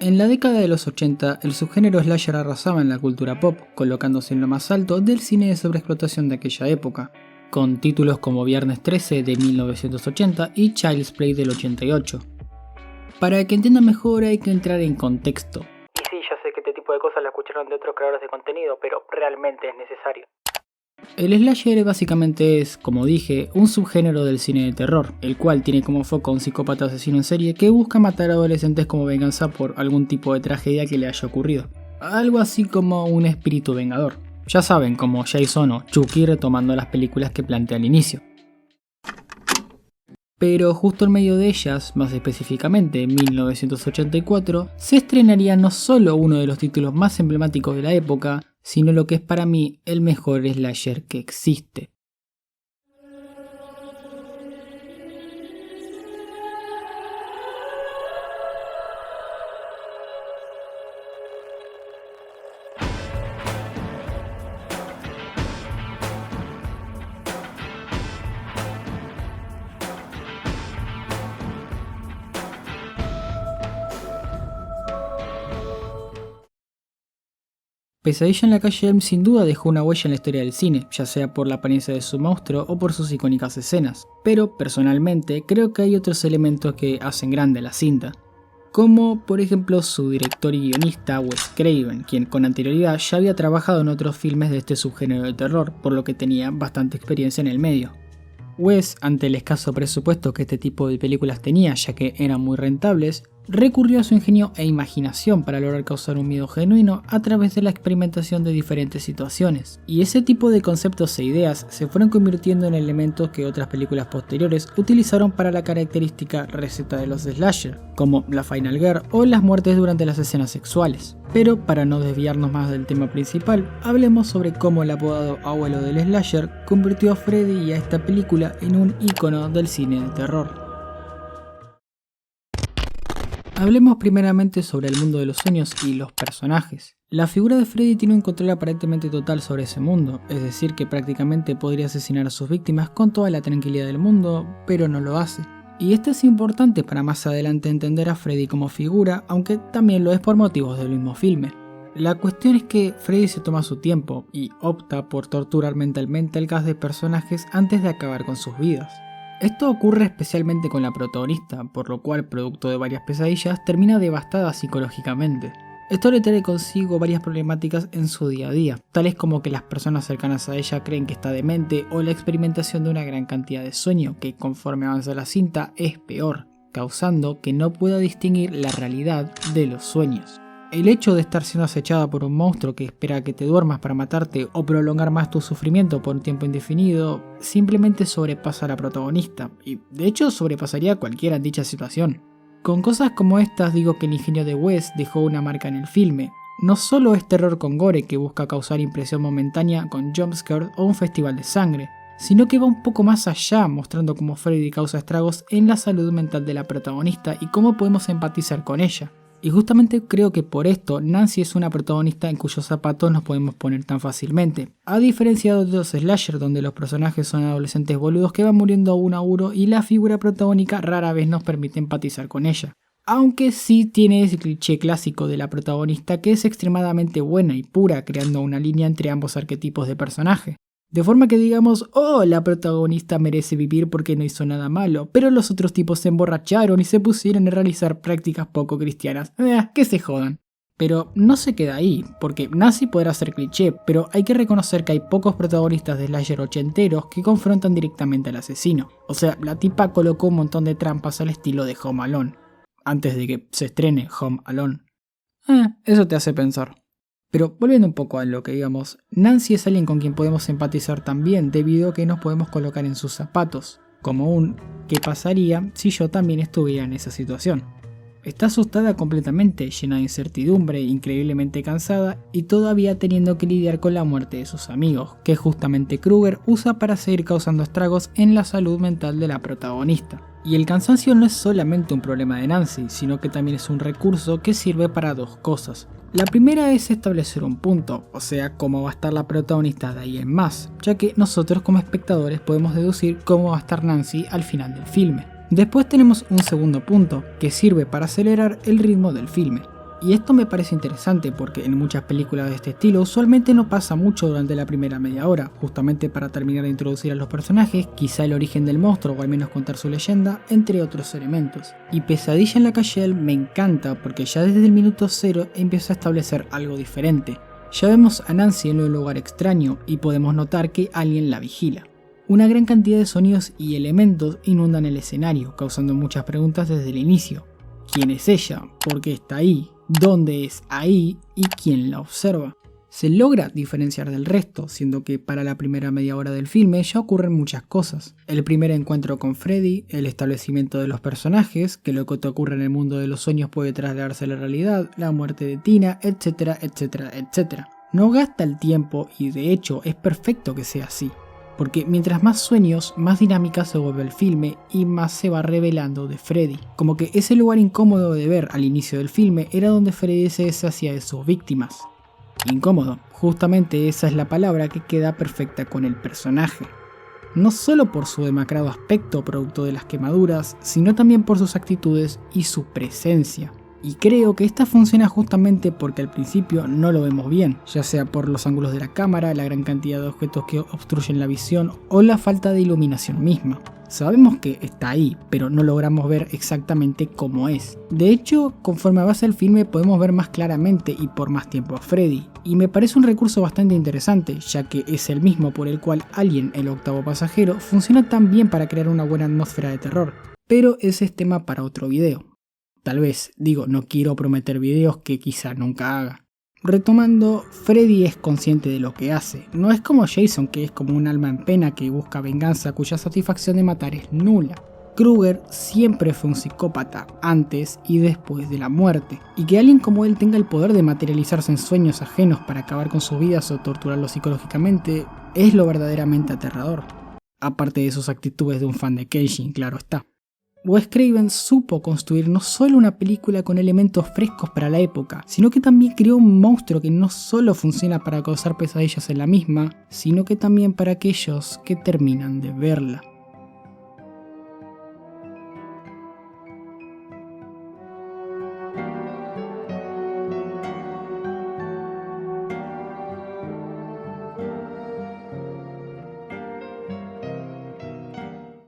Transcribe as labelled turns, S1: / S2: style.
S1: En la década de los 80, el subgénero slasher arrasaba en la cultura pop, colocándose en lo más alto del cine de sobreexplotación de aquella época, con títulos como Viernes 13 de 1980 y Child's Play del 88. Para que entiendan mejor hay que entrar en contexto.
S2: Y sí, ya sé que este tipo de cosas la escucharon de otros creadores de contenido, pero realmente es necesario.
S1: El slasher básicamente es, como dije, un subgénero del cine de terror, el cual tiene como foco a un psicópata asesino en serie que busca matar a adolescentes como venganza por algún tipo de tragedia que le haya ocurrido. Algo así como un espíritu vengador. Ya saben, como Jason o Chucky retomando las películas que plantea al inicio. Pero justo en medio de ellas, más específicamente en 1984, se estrenaría no solo uno de los títulos más emblemáticos de la época, sino lo que es para mí el mejor slasher que existe. Pesadilla en la calle Elm sin duda dejó una huella en la historia del cine, ya sea por la apariencia de su monstruo o por sus icónicas escenas, pero personalmente creo que hay otros elementos que hacen grande la cinta, como por ejemplo su director y guionista Wes Craven, quien con anterioridad ya había trabajado en otros filmes de este subgénero de terror, por lo que tenía bastante experiencia en el medio. Wes, ante el escaso presupuesto que este tipo de películas tenía, ya que eran muy rentables, recurrió a su ingenio e imaginación para lograr causar un miedo genuino a través de la experimentación de diferentes situaciones. Y ese tipo de conceptos e ideas se fueron convirtiendo en elementos que otras películas posteriores utilizaron para la característica receta de los slasher, como la Final Girl o las muertes durante las escenas sexuales. Pero para no desviarnos más del tema principal, hablemos sobre cómo el apodado abuelo del slasher convirtió a Freddy y a esta película en un ícono del cine de terror. Hablemos primeramente sobre el mundo de los sueños y los personajes. La figura de Freddy tiene un control aparentemente total sobre ese mundo, es decir que prácticamente podría asesinar a sus víctimas con toda la tranquilidad del mundo, pero no lo hace. Y esto es importante para más adelante entender a Freddy como figura, aunque también lo es por motivos del mismo filme. La cuestión es que Freddy se toma su tiempo y opta por torturar mentalmente al cast de personajes antes de acabar con sus vidas. Esto ocurre especialmente con la protagonista, por lo cual, producto de varias pesadillas, termina devastada psicológicamente. Esto le trae consigo varias problemáticas en su día a día, tales como que las personas cercanas a ella creen que está demente o la experimentación de una gran cantidad de sueño, que conforme avanza la cinta es peor, causando que no pueda distinguir la realidad de los sueños. El hecho de estar siendo acechada por un monstruo que espera que te duermas para matarte o prolongar más tu sufrimiento por un tiempo indefinido simplemente sobrepasa a la protagonista, y de hecho sobrepasaría a cualquiera en dicha situación. Con cosas como estas digo que el ingenio de Wes dejó una marca en el filme. No solo es terror con gore que busca causar impresión momentánea con jumpscares o un festival de sangre, sino que va un poco más allá, mostrando cómo Freddy causa estragos en la salud mental de la protagonista y cómo podemos empatizar con ella. Y justamente creo que por esto Nancy es una protagonista en cuyos zapatos nos podemos poner tan fácilmente, a diferencia de otros slasher donde los personajes son adolescentes boludos que van muriendo uno a uno y la figura protagónica rara vez nos permite empatizar con ella. Aunque sí tiene ese cliché clásico de la protagonista que es extremadamente buena y pura, creando una línea entre ambos arquetipos de personaje. De forma que digamos, oh, la protagonista merece vivir porque no hizo nada malo, pero los otros tipos se emborracharon y se pusieron a realizar prácticas poco cristianas. Que se jodan. Pero no se queda ahí, porque Nancy podrá ser cliché, pero hay que reconocer que hay pocos protagonistas de slasher ochenteros que confrontan directamente al asesino. O sea, la tipa colocó un montón de trampas al estilo de Home Alone, antes de que se estrene Home Alone. Eso te hace pensar. Pero volviendo un poco a lo que digamos, Nancy es alguien con quien podemos empatizar también debido a que nos podemos colocar en sus zapatos, como un ¿qué pasaría si yo también estuviera en esa situación? Está asustada completamente, llena de incertidumbre, increíblemente cansada y todavía teniendo que lidiar con la muerte de sus amigos, que justamente Krueger usa para seguir causando estragos en la salud mental de la protagonista. Y el cansancio no es solamente un problema de Nancy, sino que también es un recurso que sirve para dos cosas. La primera es establecer un punto, o sea, cómo va a estar la protagonista de ahí en más, ya que nosotros como espectadores podemos deducir cómo va a estar Nancy al final del filme. Después tenemos un segundo punto, que sirve para acelerar el ritmo del filme. Y esto me parece interesante porque en muchas películas de este estilo usualmente no pasa mucho durante la primera media hora, justamente para terminar de introducir a los personajes, quizá el origen del monstruo o al menos contar su leyenda, entre otros elementos. Y Pesadilla en la calle Elm me encanta porque ya desde el minuto 0 empieza a establecer algo diferente. Ya vemos a Nancy en un lugar extraño y podemos notar que alguien la vigila. Una gran cantidad de sonidos y elementos inundan el escenario, causando muchas preguntas desde el inicio. ¿Quién es ella? ¿Por qué está ahí? ¿Dónde es ahí? ¿Y quién la observa? Se logra diferenciar del resto, siendo que para la primera media hora del filme ya ocurren muchas cosas. El primer encuentro con Freddy, el establecimiento de los personajes, que lo que te ocurre en el mundo de los sueños puede trasladarse a la realidad, la muerte de Tina, etcétera, etcétera, etcétera. No gasta el tiempo y de hecho es perfecto que sea así. Porque mientras más sueños, más dinámica se vuelve el filme y más se va revelando de Freddy. Como que ese lugar incómodo de ver al inicio del filme era donde Freddy se deshacía de sus víctimas. Incómodo, justamente esa es la palabra que queda perfecta con el personaje. No solo por su demacrado aspecto producto de las quemaduras, sino también por sus actitudes y su presencia. Y creo que esta funciona justamente porque al principio no lo vemos bien, ya sea por los ángulos de la cámara, la gran cantidad de objetos que obstruyen la visión o la falta de iluminación misma. Sabemos que está ahí, pero no logramos ver exactamente cómo es. De hecho, conforme avanza el filme podemos ver más claramente y por más tiempo a Freddy, y me parece un recurso bastante interesante, ya que es el mismo por el cual Alien, el octavo pasajero, funciona tan bien para crear una buena atmósfera de terror. Pero ese es tema para otro video. Tal vez, no quiero prometer videos que quizá nunca haga. Retomando, Freddy es consciente de lo que hace, no es como Jason que es como un alma en pena que busca venganza cuya satisfacción de matar es nula. Krueger siempre fue un psicópata, antes y después de la muerte, y que alguien como él tenga el poder de materializarse en sueños ajenos para acabar con sus vidas o torturarlos psicológicamente, es lo verdaderamente aterrador. Aparte de sus actitudes de un fan de Kenshin, claro está. Wes Craven supo construir no solo una película con elementos frescos para la época, sino que también creó un monstruo que no solo funciona para causar pesadillas en la misma, sino que también para aquellos que terminan de verla.